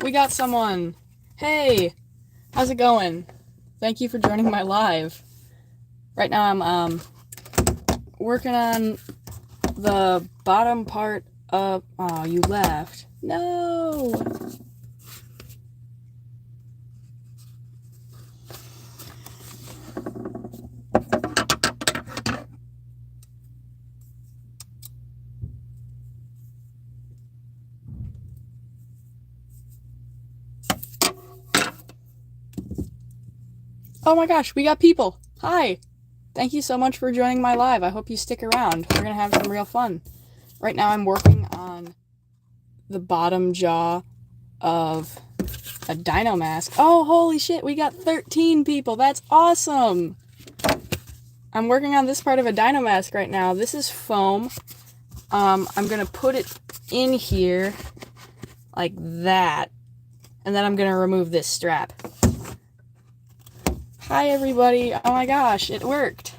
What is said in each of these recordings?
we got someone. Hey, how's it going? Thank you for joining my live. Right now I'm working on the bottom part of... Oh, you left. No! Oh my gosh, we got people. Hi. Thank you so much for joining my live. I hope you stick around. We're gonna have some real fun. Right now I'm working on the bottom jaw of a dino mask. Oh, holy shit, we got 13 people. That's awesome. I'm working on this part of a dino mask right now. This is foam. I'm gonna put it in here like that, and then I'm gonna remove this strap. Hi everybody. Oh my gosh, it worked.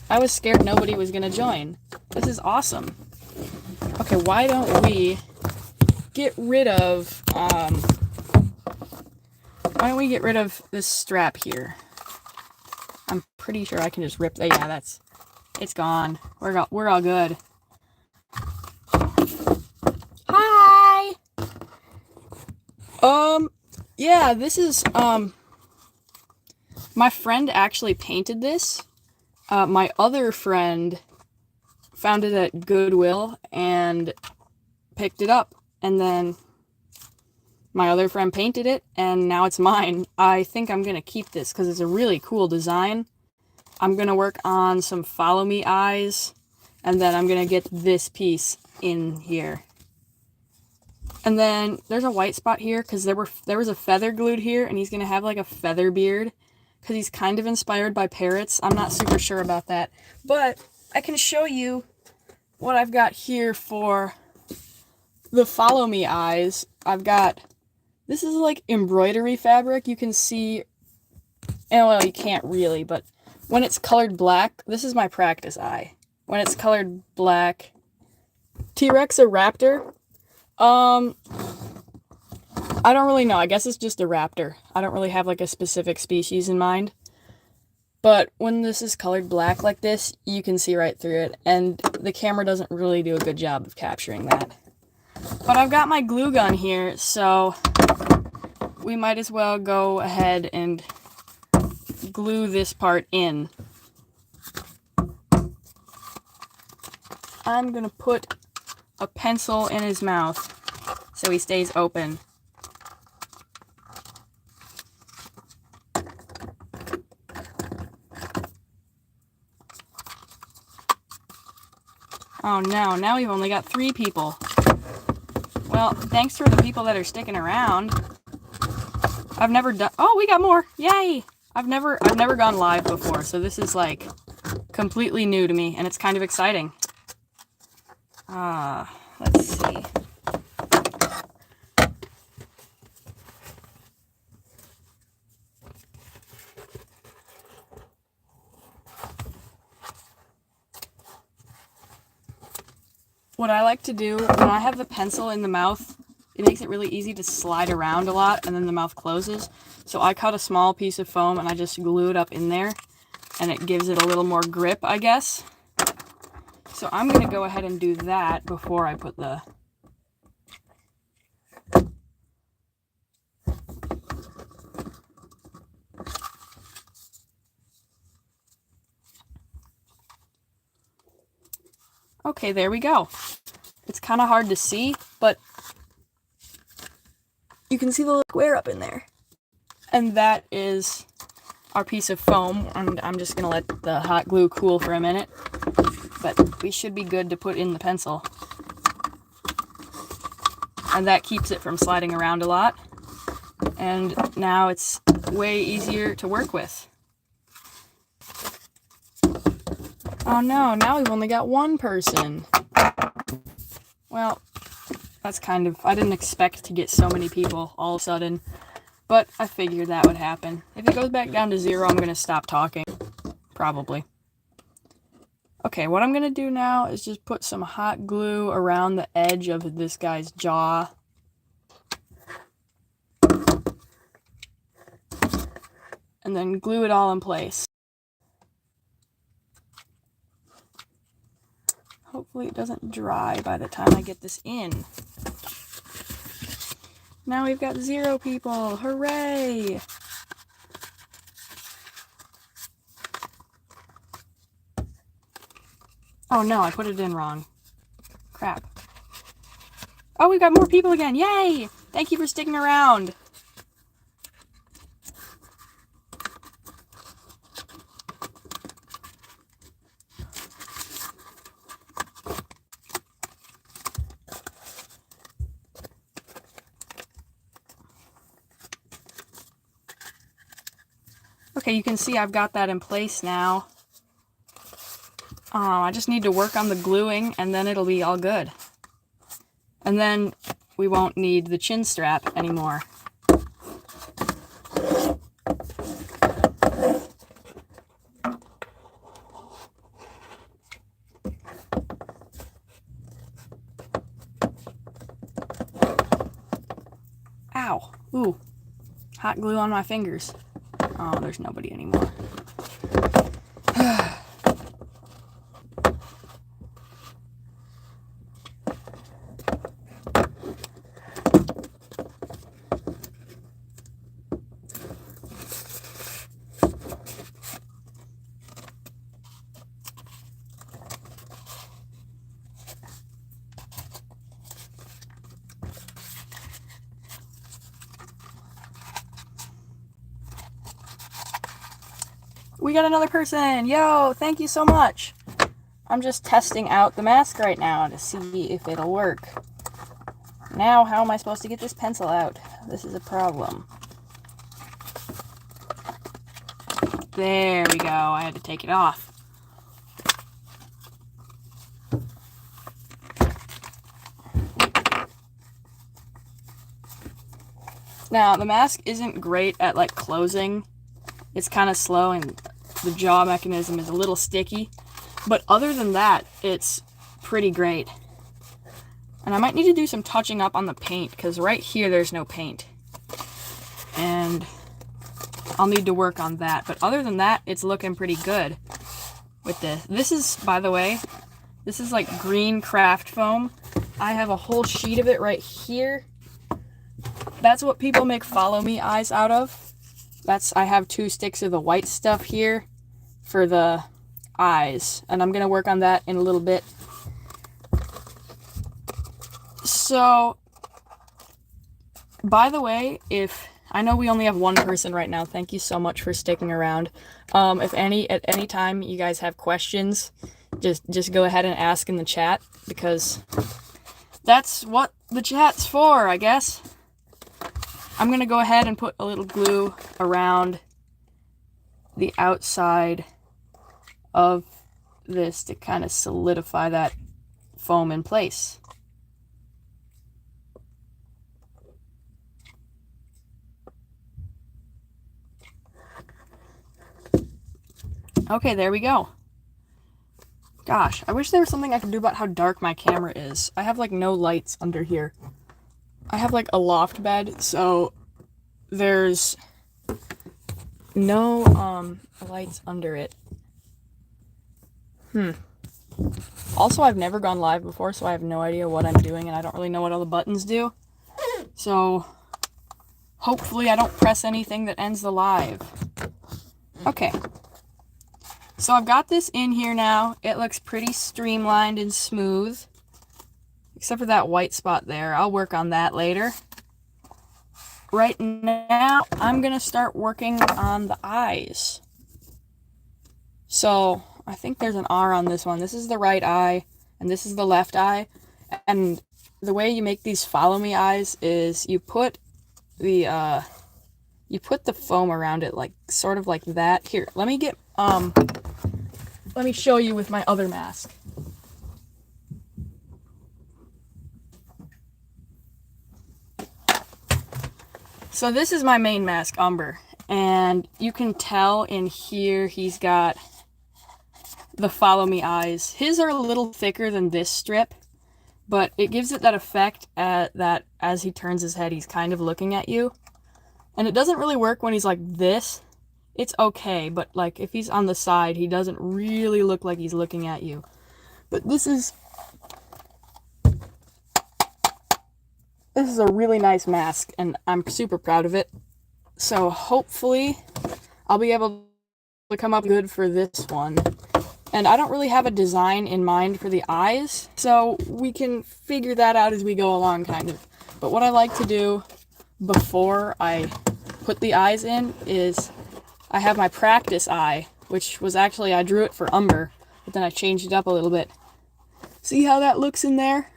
I was scared nobody was gonna join. This is awesome. Okay, why don't we get rid of this strap here? I'm pretty sure I can just rip that. Yeah, it's gone. We're all good. Hi. Yeah, this is my friend actually painted this. My other friend found it at Goodwill and picked it up, and then my other friend painted it, and now it's mine. I think I'm gonna keep this because it's a really cool design. I'm gonna work on some follow me eyes, and then I'm gonna get this piece in here. And then there's a white spot here because there was a feather glued here, and he's gonna have like a feather beard because he's kind of inspired by parrots. I'm not super sure about that, but I can show you what I've got here for the follow me eyes. This is like embroidery fabric. You can see, well, you can't really, but when it's colored black, this is my practice eye. When it's colored black, T-Rex or raptor? I don't really know. I guess it's just a raptor. I don't really have like a specific species in mind. But when this is colored black like this, you can see right through it, and the camera doesn't really do a good job of capturing that. But I've got my glue gun here, so we might as well go ahead and glue this part in. I'm gonna put a pencil in his mouth so he stays open. Oh no, now we've only got 3 people. Well, thanks for the people that are sticking around. I've never done... Oh, we got more! Yay! I've never gone live before, so this is like completely new to me, and it's kind of exciting. Let's see. What I like to do when I have the pencil in the mouth, it makes it really easy to slide around a lot and then the mouth closes. So I cut a small piece of foam and I just glue it up in there, and it gives it a little more grip, I guess. So I'm going to go ahead and do that before I put the... Okay, there we go. It's kind of hard to see, but you can see the little square up in there. And that is our piece of foam, and I'm just going to let the hot glue cool for a minute. But we should be good to put in the pencil. And that keeps it from sliding around a lot. And now it's way easier to work with. Oh no, now we've only got 1 person. Well, that's kind of... I didn't expect to get so many people all of a sudden, but I figured that would happen. If it goes back down to 0, I'm going to stop talking. Probably. Okay, what I'm going to do now is just put some hot glue around the edge of this guy's jaw. and then glue it all in place. Hopefully it doesn't dry by the time I get this in. Now we've got 0 people. Hooray! Oh no, I put it in wrong. Crap. Oh, we got more people again. Yay! Thank you for sticking around. Okay, you can see I've got that in place now. I just need to work on the gluing and then it'll be all good. And then we won't need the chin strap anymore. Ow. Ooh. Hot glue on my fingers. Oh, there's nobody anymore. We got another person! Yo, thank you so much! I'm just testing out the mask right now to see if it'll work. Now, how am I supposed to get this pencil out? This is a problem. There we go, I had to take it off. Now, the mask isn't great at, like, closing. It's kind of slow and the jaw mechanism is a little sticky. But other than that, it's pretty great. And I might need to do some touching up on the paint, because right here there's no paint. And I'll need to work on that. But other than that, it's looking pretty good with this. This is, by the way, this is like green craft foam. I have a whole sheet of it right here. That's what people make Follow Me eyes out of. I have 2 sticks of the white stuff here for the eyes, and I'm gonna work on that in a little bit. So, by the way, I know we only have 1 person right now, thank you so much for sticking around. If at any time you guys have questions, just go ahead and ask in the chat, because that's what the chat's for, I guess. I'm going to go ahead and put a little glue around the outside of this to kind of solidify that foam in place. Okay, there we go. Gosh, I wish there was something I could do about how dark my camera is. I have like no lights under here. I have like a loft bed, so there's no lights under it. Also, I've never gone live before, so I have no idea what I'm doing, and I don't really know what all the buttons do. So hopefully I don't press anything that ends the live. Okay. So I've got this in here now. It looks pretty streamlined and smooth. Except for that white spot there. I'll work on that later. Right now, I'm going to start working on the eyes. So, I think there's an R on this one. This is the right eye, and this is the left eye. And the way you make these Follow Me eyes is you put the foam around it, like, sort of like that. Here, let me show you with my other mask. So this is my main mask, Umber, and you can tell in here he's got the Follow Me eyes. His are a little thicker than this strip, but it gives it that effect that as he turns his head, he's kind of looking at you. And it doesn't really work when he's like this. it's okay, but like if he's on the side, he doesn't really look like he's looking at you. But this is a really nice mask, and I'm super proud of it. So hopefully I'll be able to come up good for this one. And I don't really have a design in mind for the eyes, so we can figure that out as we go along, kind of. But what I like to do before I put the eyes in is I have my practice eye, which was actually, I drew it for Umber, but then I changed it up a little bit. See how that looks in there?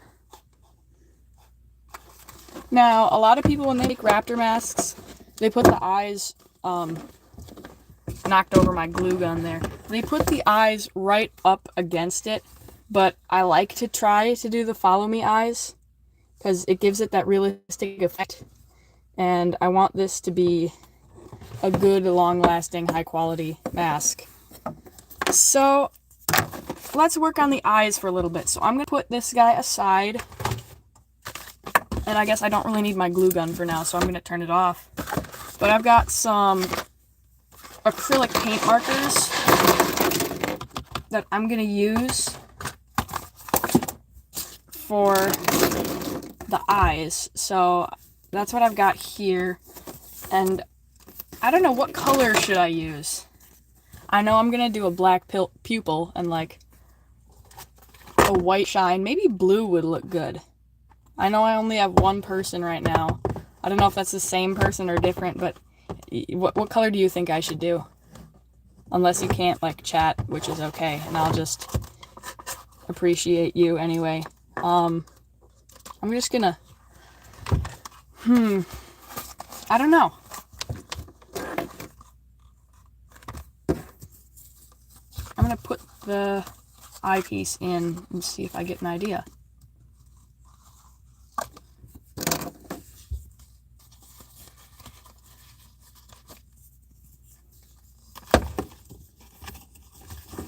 Now, a lot of people, when they make raptor masks, they put the eyes, knocked over my glue gun there. They put the eyes right up against it, but I like to try to do the follow me eyes, because it gives it that realistic effect. And I want this to be a good, long-lasting, high-quality mask. So, let's work on the eyes for a little bit. So I'm going to put this guy aside. And I guess I don't really need my glue gun for now, so I'm going to turn it off. But I've got some acrylic paint markers that I'm going to use for the eyes. So that's what I've got here. And I don't know, what color should I use? I know I'm going to do a black pupil and like a white shine. Maybe blue would look good. I know I only have one person right now. I don't know if that's the same person or different, but what color do you think I should do? Unless you can't, like, chat, which is okay, and I'll just appreciate you anyway. I'm just gonna... I don't know. I'm gonna put the eyepiece in and see if I get an idea.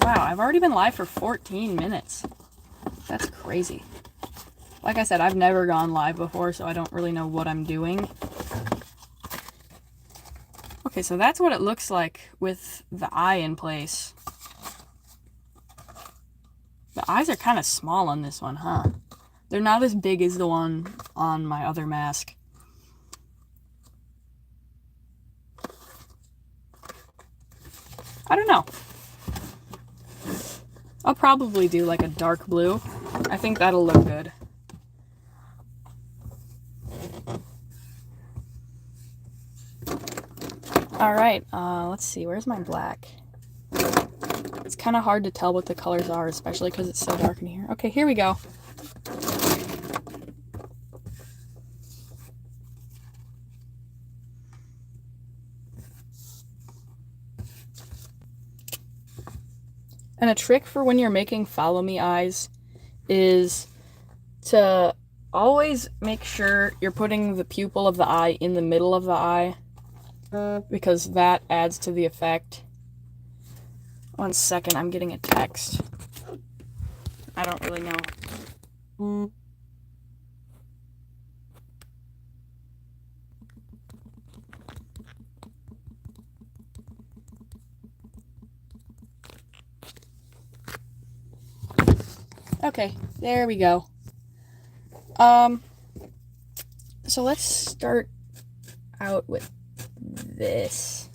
Wow, I've already been live for 14 minutes. That's crazy. Like I said, I've never gone live before, so I don't really know what I'm doing. Okay, so that's what it looks like with the eye in place. The eyes are kind of small on this one, huh? They're not as big as the one on my other mask. I don't know. I'll probably do like a dark blue. I think that'll look good. Alright, let's see, where's my black? It's kind of hard to tell what the colors are, especially because it's so dark in here. Okay, here we go. And a trick for when you're making follow me eyes is to always make sure you're putting the pupil of the eye in the middle of the eye, because that adds to the effect. 1 second, I'm getting a text. I don't really know. Okay, there we go. So let's start out with this.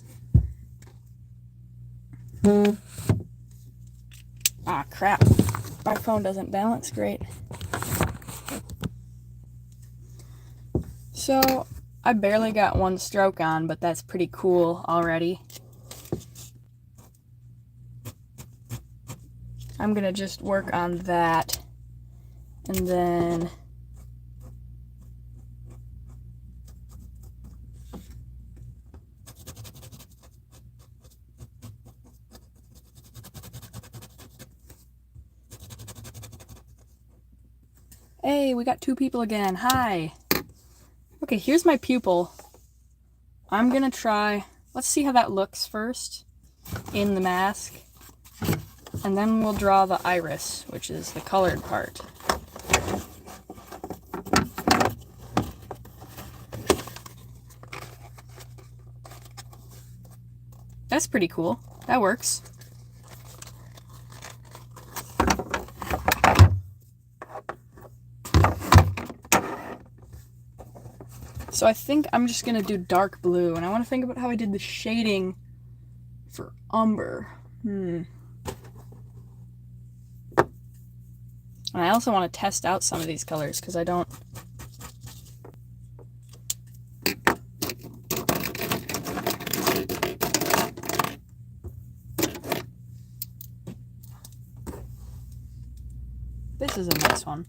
Ah, crap. My phone doesn't balance great. So, I barely got one stroke on, but that's pretty cool already. I'm gonna just work on that, and then hey, we got 2 people again. Hi. Okay, here's my pupil. I'm gonna try, let's see how that looks first in the mask. And then we'll draw the iris, which is the colored part. That's pretty cool. That works. So I think I'm just gonna do dark blue, and I want to think about how I did the shading for umber. And I also want to test out some of these colors because I don't. This is a nice one.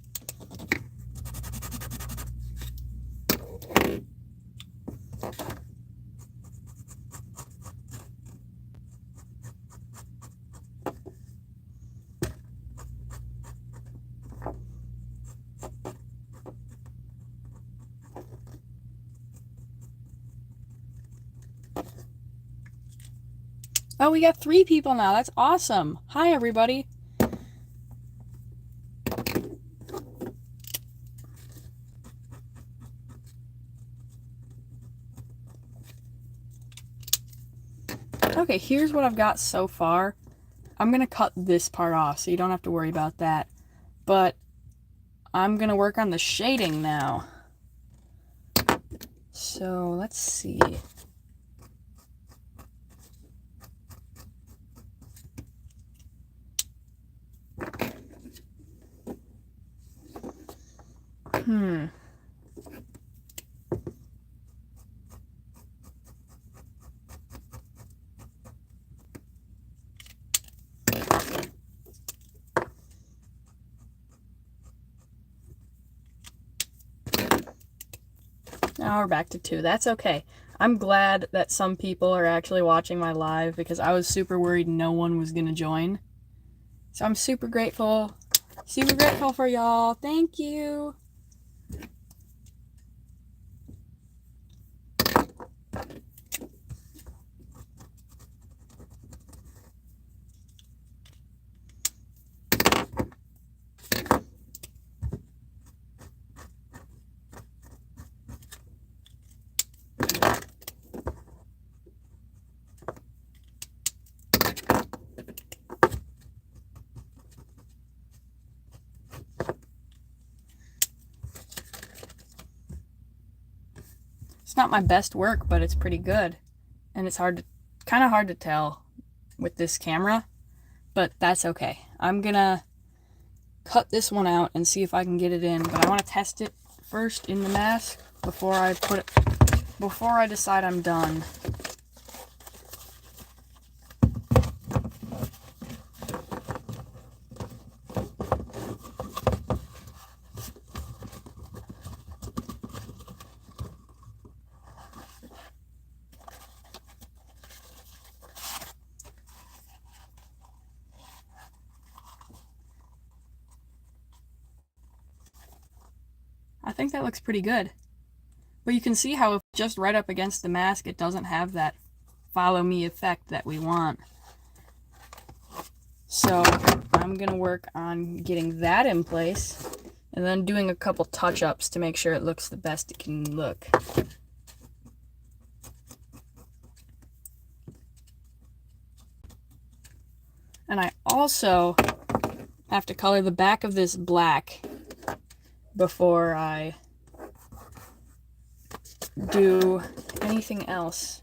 Oh, we got 3 people now. That's awesome. Hi, everybody. Okay, here's what I've got so far. I'm going to cut this part off, so you don't have to worry about that. But I'm going to work on the shading now. So, let's see. Now we're back to 2. That's okay. I'm glad that some people are actually watching my live because I was super worried no one was gonna join. So I'm super grateful. Super grateful for y'all. Thank you. It's not my best work, but it's pretty good. And it's kind of hard to tell with this camera, but that's okay. I'm gonna cut this one out and see if I can get it in, but I want to test it first in the mask before I decide I'm done. I think that looks pretty good. But you can see how if just right up against the mask, it doesn't have that follow me effect that we want. So I'm going to work on getting that in place and then doing a couple touch-ups to make sure it looks the best it can look. And I also have to color the back of this black before I do anything else.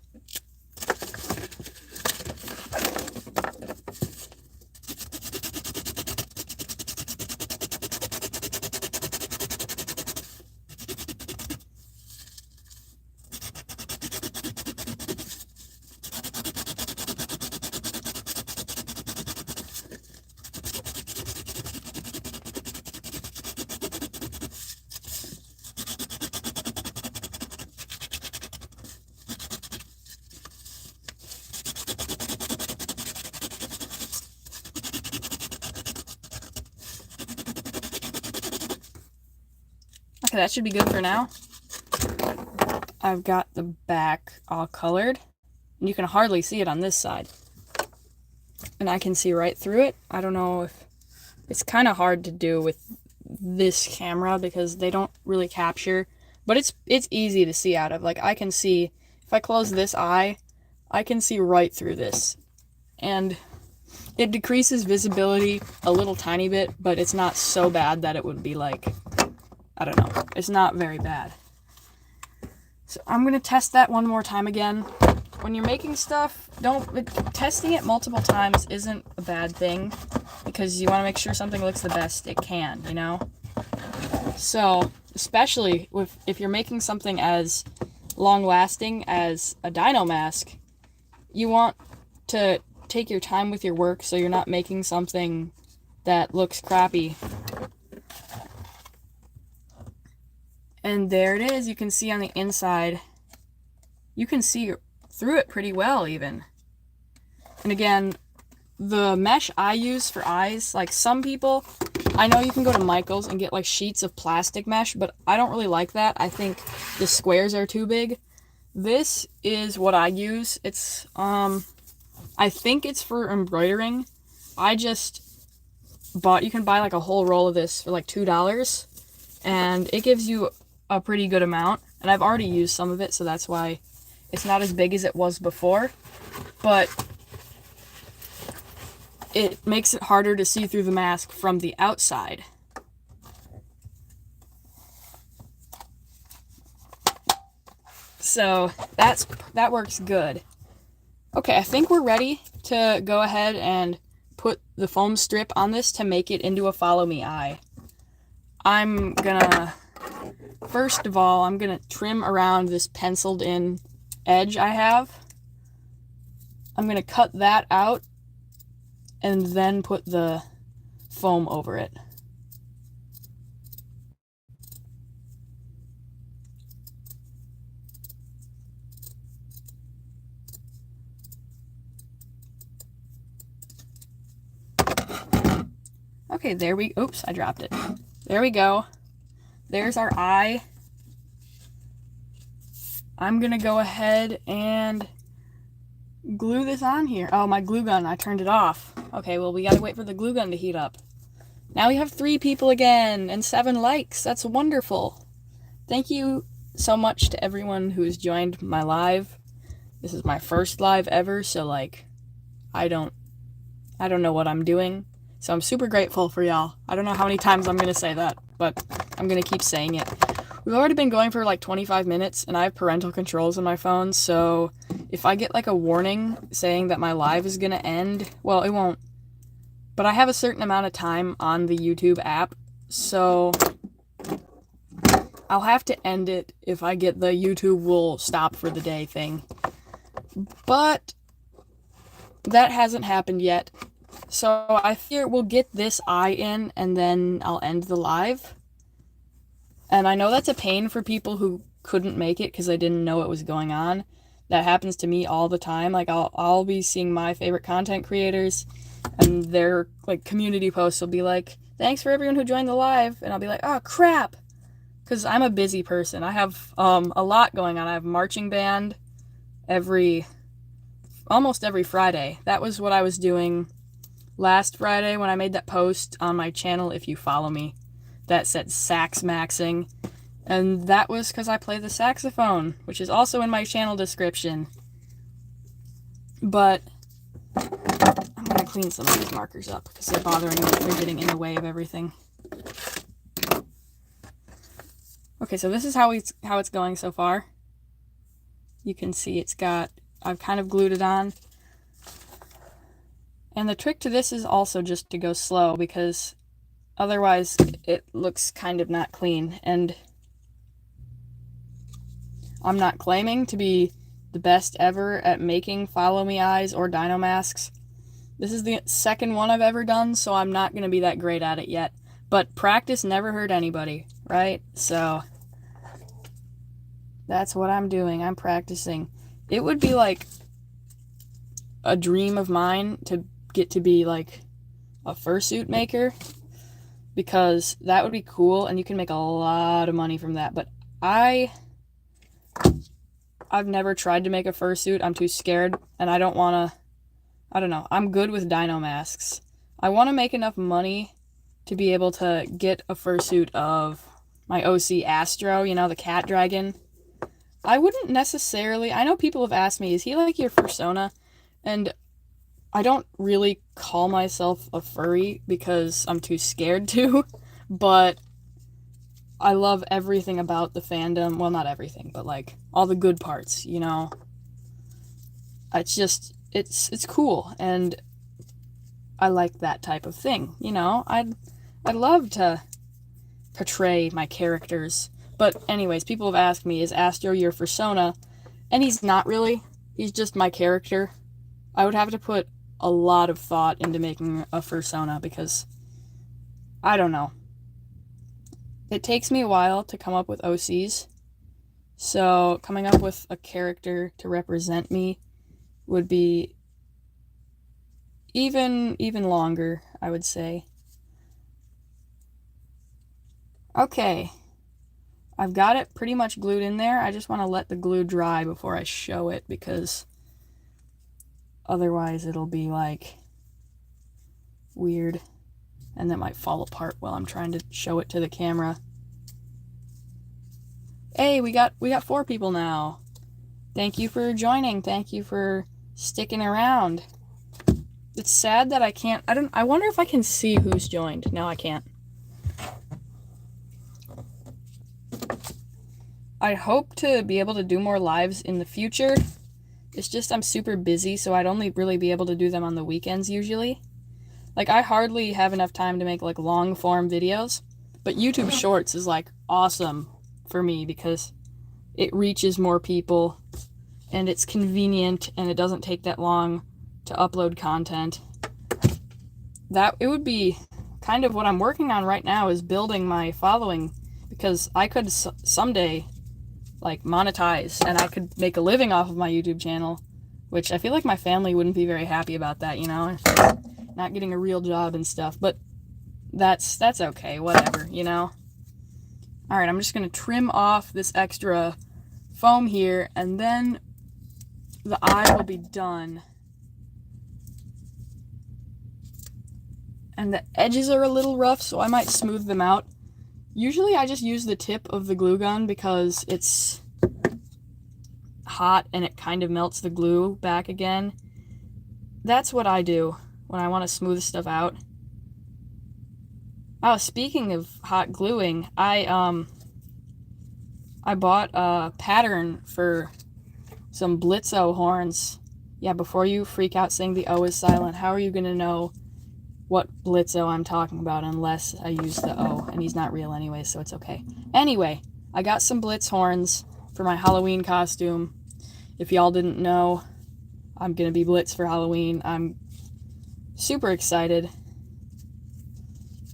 Okay, that should be good for now. I've got the back all colored, and you can hardly see it on this side. And I can see right through it. I don't know if it's kind of hard to do with this camera because they don't really capture, but it's easy to see out of. Like I can see if I close this eye, I can see right through this. And it decreases visibility a little tiny bit, but it's not so bad that it would be like, I don't know, it's not very bad. So I'm going to test that one more time again. When you're making stuff, testing it multiple times isn't a bad thing, because you want to make sure something looks the best it can, you know? So, especially if you're making something as long-lasting as a Dynomask, you want to take your time with your work so you're not making something that looks crappy. And there it is. You can see on the inside. You can see through it pretty well, even. And again, the mesh I use for eyes, like some people, I know you can go to Michael's and get like sheets of plastic mesh, but I don't really like that. I think the squares are too big. This is what I use. It's, I think it's for embroidering. I just you can buy like a whole roll of this for like $2, and it gives you a pretty good amount. And I've already used some of it, so that's why it's not as big as it was before. But it makes it harder to see through the mask from the outside. So that works good. Okay, I think we're ready to go ahead and put the foam strip on this to make it into a follow me eye. First of all, I'm gonna trim around this penciled in edge I have. I'm gonna cut that out and then put the foam over it. Okay, oops, I dropped it. There we go. There's our eye. I'm gonna go ahead and glue this on here. Oh, my glue gun, I turned it off. Okay, well, we gotta wait for the glue gun to heat up. Now we have 3 people again and 7 likes. That's wonderful. Thank you so much to everyone who's joined my live. This is my first live ever, so like, I don't know what I'm doing. So I'm super grateful for y'all. I don't know how many times I'm gonna say that, but I'm gonna keep saying it. We've already been going for like 25 minutes, and I have parental controls on my phone, so if I get like a warning saying that my live is gonna end, well, it won't. But I have a certain amount of time on the YouTube app, so I'll have to end it if I get the YouTube will stop for the day thing. But that hasn't happened yet. So I fear we'll get this eye in, and then I'll end the live. And I know that's a pain for people who couldn't make it because they didn't know what was going on. That happens to me all the time. Like, I'll be seeing my favorite content creators, and their like community posts will be like, "Thanks for everyone who joined the live," and I'll be like, "Oh crap," because I'm a busy person. I have a lot going on. I have marching band almost every Friday. That was what I was doing last Friday when I made that post on my channel, if you follow me, that said sax maxing. And that was because I play the saxophone, which is also in my channel description. But I'm going to clean some of these markers up because they're bothering me. They're getting in the way of everything. Okay, so this is how it's going so far. You can see I've kind of glued it on. And the trick to this is also just to go slow, because otherwise it looks kind of not clean. And I'm not claiming to be the best ever at making follow me eyes or Dynomasks. This is the second one I've ever done, so I'm not going to be that great at it yet. But practice never hurt anybody, right? So that's what I'm doing. I'm practicing. It would be like a dream of mine to get to be like a fursuit maker, because that would be cool and you can make a lot of money from that. But I've never tried to make a fursuit. I'm too scared, and I don't want to. I don't know. I'm good with Dynomasks. I want to make enough money to be able to get a fursuit of my OC Astro, you know, the cat dragon. I wouldn't necessarily. I know people have asked me, is he like your fursona? And I don't really call myself a furry because I'm too scared to, but I love everything about the fandom. Well, not everything, but like all the good parts, you know. It's just it's cool, and I like that type of thing, you know. I'd love to portray my characters. But anyways, people have asked me, is Astro your fursona? And he's not really. He's just my character. I would have to put a lot of thought into making a fursona because I don't know. It takes me a while to come up with OCs. So coming up with a character to represent me would be even longer, I would say. Okay. I've got it pretty much glued in there. I just want to let the glue dry before I show it because otherwise it'll be like weird and that might fall apart while I'm trying to show it to the camera. Hey, we got 4 people now. Thank you for joining. Thank you for sticking around. It's sad that I wonder if I can see who's joined. No, I can't. I hope to be able to do more lives in the future. It's just I'm super busy, so I'd only really be able to do them on the weekends usually. Like, I hardly have enough time to make, like, long-form videos, but YouTube Shorts is, like, awesome for me because it reaches more people, and it's convenient, and it doesn't take that long to upload content. It would be kind of what I'm working on right now is building my following, because I could someday like monetize and I could make a living off of my YouTube channel, which I feel like my family wouldn't be very happy about that, you know, not getting a real job and stuff, but that's okay, whatever, you know. All right, I'm just gonna trim off this extra foam here and then the eye will be done. And the edges are a little rough, so I might smooth them out. Usually I just use the tip of the glue gun because it's hot and it kind of melts the glue back again. That's what I do when I want to smooth stuff out. Oh, speaking of hot gluing, I bought a pattern for some Blitzo horns. Yeah, before you freak out saying the O is silent, how are you gonna know what Blitzo I'm talking about unless I use the O, and he's not real anyway, so it's okay. Anyway, I got some Blitz horns for my Halloween costume. If y'all didn't know, I'm gonna be Blitz for Halloween. I'm super excited.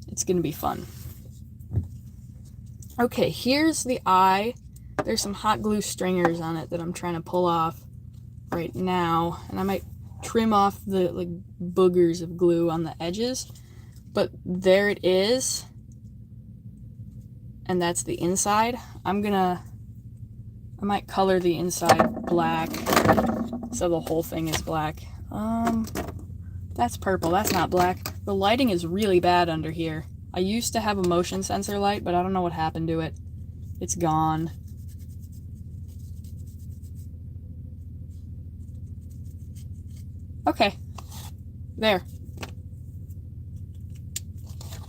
It's gonna be fun. Okay, here's the eye. There's some hot glue stringers on it that I'm trying to pull off right now, and I might trim off the like boogers of glue on the edges, but there it is, and that's the inside. I might color the inside black so the whole thing is black. That's purple, that's not black. The lighting is really bad under here. I used to have a motion sensor light, but I don't know what happened to it. It's gone. Okay, there.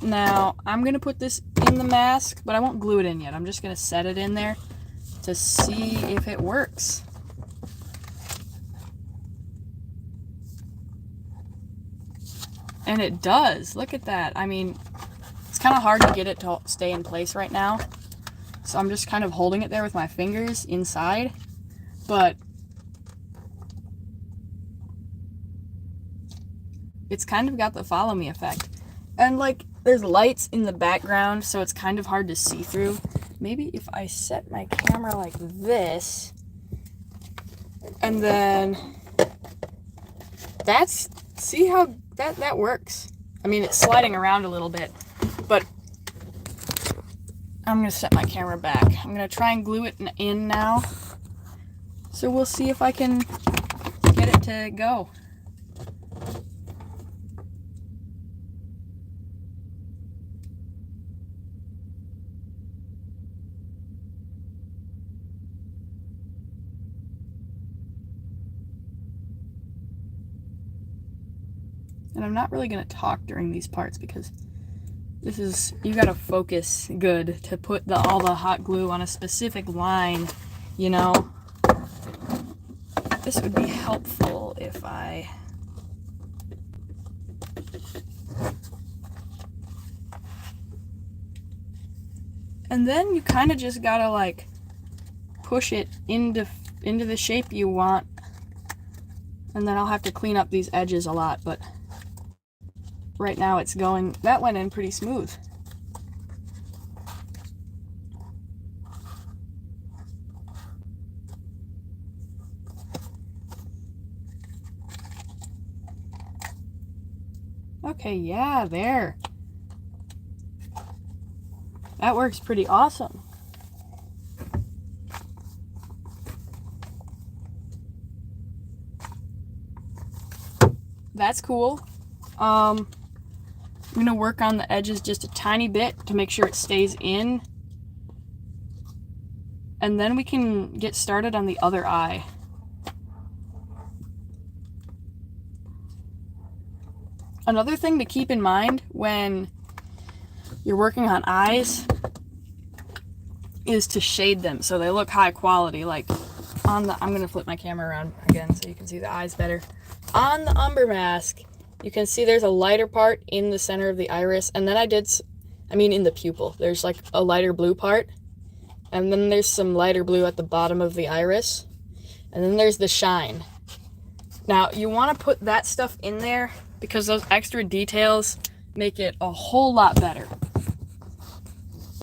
Now, I'm gonna put this in the mask, but I won't glue it in yet. I'm just gonna set it in there to see if it works. And it does, look at that. I mean, it's kind of hard to get it to stay in place right now. So I'm just kind of holding it there with my fingers inside, but it's kind of got the follow me effect. And like, there's lights in the background, so it's kind of hard to see through. Maybe if I set my camera like this, and then see how that works. I mean, it's sliding around a little bit, but I'm gonna set my camera back. I'm gonna try and glue it in now. So we'll see if I can get it to go. And I'm not really going to talk during these parts because this is, you got to focus good to put all the hot glue on a specific line, you know. This would be helpful if I... And then you kind of just gotta like push it into the shape you want. And then I'll have to clean up these edges a lot, but right now it's going, that went in pretty smooth. Okay, yeah, there. That works pretty awesome. That's cool. I'm gonna work on the edges just a tiny bit to make sure it stays in. And then we can get started on the other eye. Another thing to keep in mind when you're working on eyes is to shade them so they look high quality. Like on the, I'm gonna flip my camera around again so you can see the eyes better. On the Umber mask, you can see there's a lighter part in the center of the iris, and then in the pupil, there's like a lighter blue part, and then there's some lighter blue at the bottom of the iris, and then there's the shine. Now, you want to put that stuff in there because those extra details make it a whole lot better.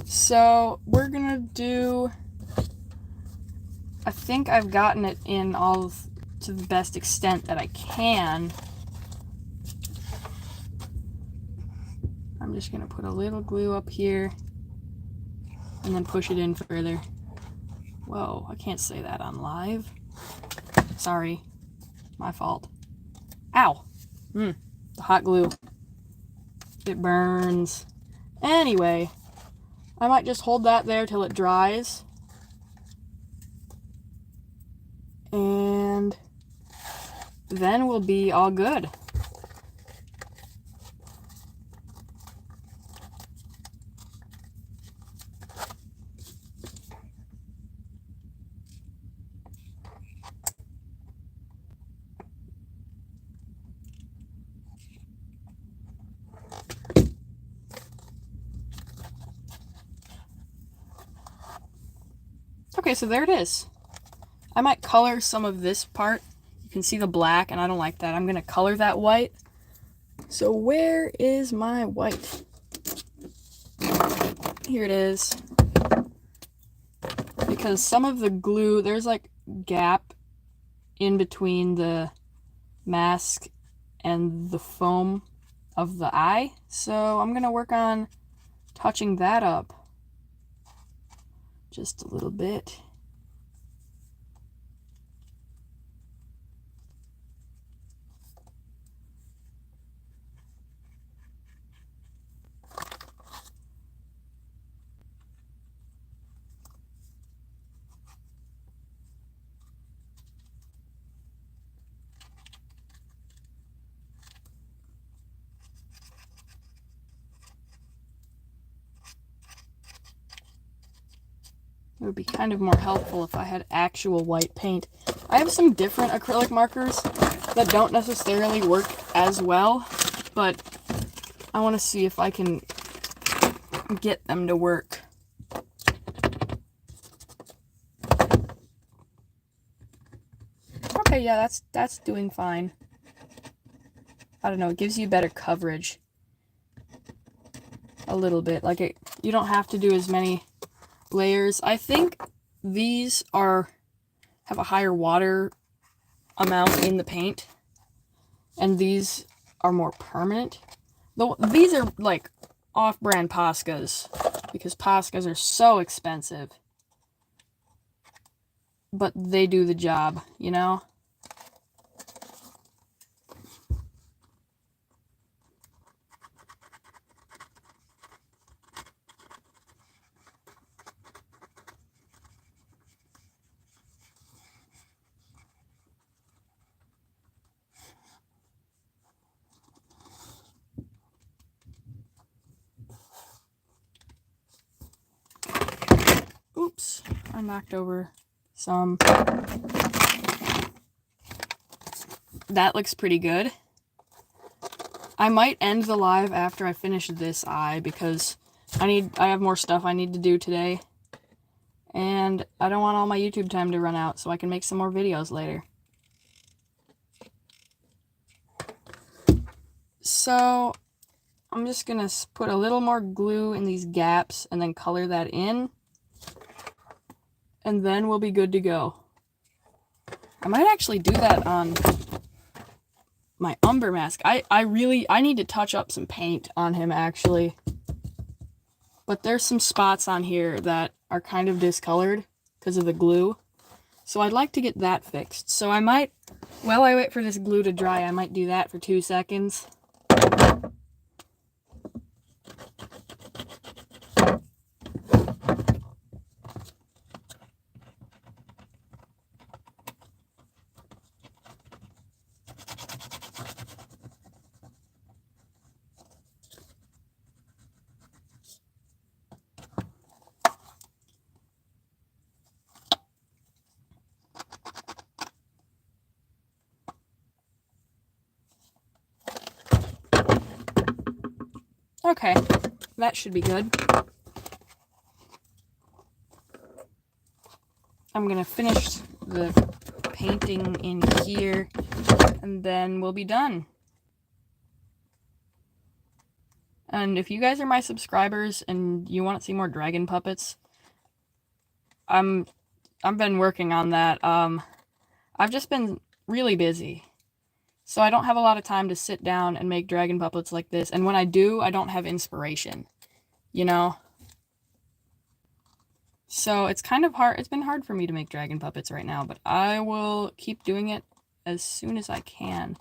So, we're gonna do... I think I've gotten it in to the best extent that I can. I'm just gonna put a little glue up here and then push it in further. Whoa, I can't say that on live. Sorry, my fault. Ow! The hot glue. It burns. Anyway, I might just hold that there till it dries. And then we'll be all good. Okay, so there it is. I might color some of this part. You can see the black, and I don't like that. I'm gonna color that white. So where is my white? Here it is. Because some of the glue, there's like gap in between the mask and the foam of the eye. So I'm gonna work on touching that up just a little bit. It would be kind of more helpful if I had actual white paint. I have some different acrylic markers that don't necessarily work as well, but I want to see if I can get them to work. Okay, yeah, that's doing fine. I don't know, it gives you better coverage. A little bit. Like you don't have to do as many layers. I think these have a higher water amount in the paint, and these are more permanent. Though these are like off-brand Poscas because Poscas are so expensive, but they do the job, you know. I knocked over some. That looks pretty good. I might end the live after I finish this eye because I have more stuff I need to do today. And I don't want all my YouTube time to run out, so I can make some more videos later. So I'm just gonna put a little more glue in these gaps and then color that in. And then we'll be good to go. I might actually do that on my Umber mask. I need to touch up some paint on him, actually. But there's some spots on here that are kind of discolored because of the glue. So I'd like to get that fixed. So I might, while I wait for this glue to dry, I might do that for 2 seconds. Okay, that should be good. I'm gonna finish the painting in here, and then we'll be done. And if you guys are my subscribers and you want to see more dragon puppets, I've been working on that. I've just been really busy. So I don't have a lot of time to sit down and make dragon puppets like this. And when I do, I don't have inspiration, you know? So it's kind of hard. It's been hard for me to make dragon puppets right now, but I will keep doing it as soon as I can.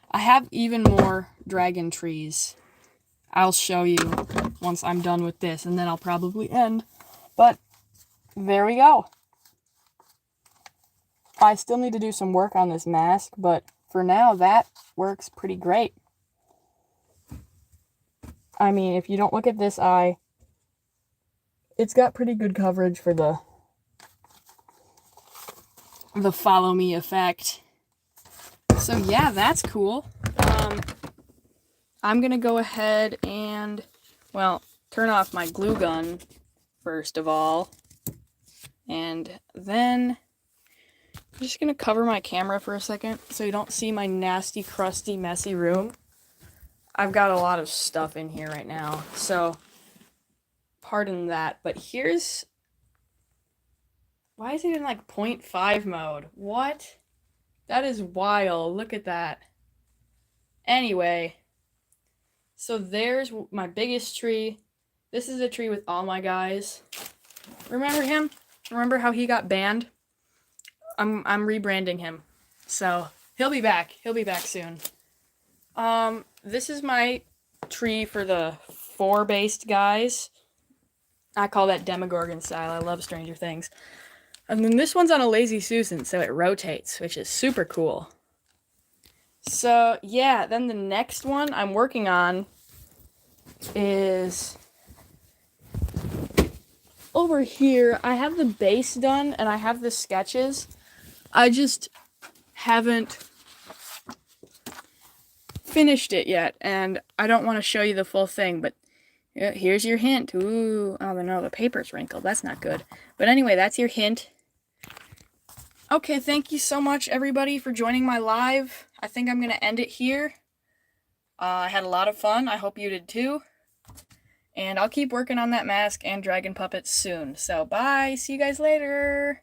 I have even more dragon trees. I'll show you once I'm done with this, and then I'll probably end. But there we go. I still need to do some work on this mask, but for now, that works pretty great. I mean, if you don't look at this eye, it's got pretty good coverage for the follow me effect. So yeah, that's cool. I'm gonna go ahead and, well, turn off my glue gun first of all. And then I'm just gonna cover my camera for a second so you don't see my nasty, crusty, messy room. I've got a lot of stuff in here right now, so pardon that. But here's, why is it in like 0.5 mode? What? That is wild. Look at that. Anyway, so there's my biggest tree. This is a tree with all my guys. Remember him? Remember how he got banned? I'm rebranding him. So he'll be back. He'll be back soon. This is my tree for the 4-based guys. I call that Demogorgon style. I love Stranger Things. And then this one's on a Lazy Susan, so it rotates, which is super cool. So yeah, then the next one I'm working on is over here. I have the base done and I have the sketches. I just haven't finished it yet, and I don't want to show you the full thing, but here's your hint. Ooh, oh no, the paper's wrinkled. That's not good. But anyway, that's your hint. Okay, thank you so much, everybody, for joining my live. I think I'm going to end it here. I had a lot of fun. I hope you did too. And I'll keep working on that mask and dragon puppets soon. So, bye. See you guys later.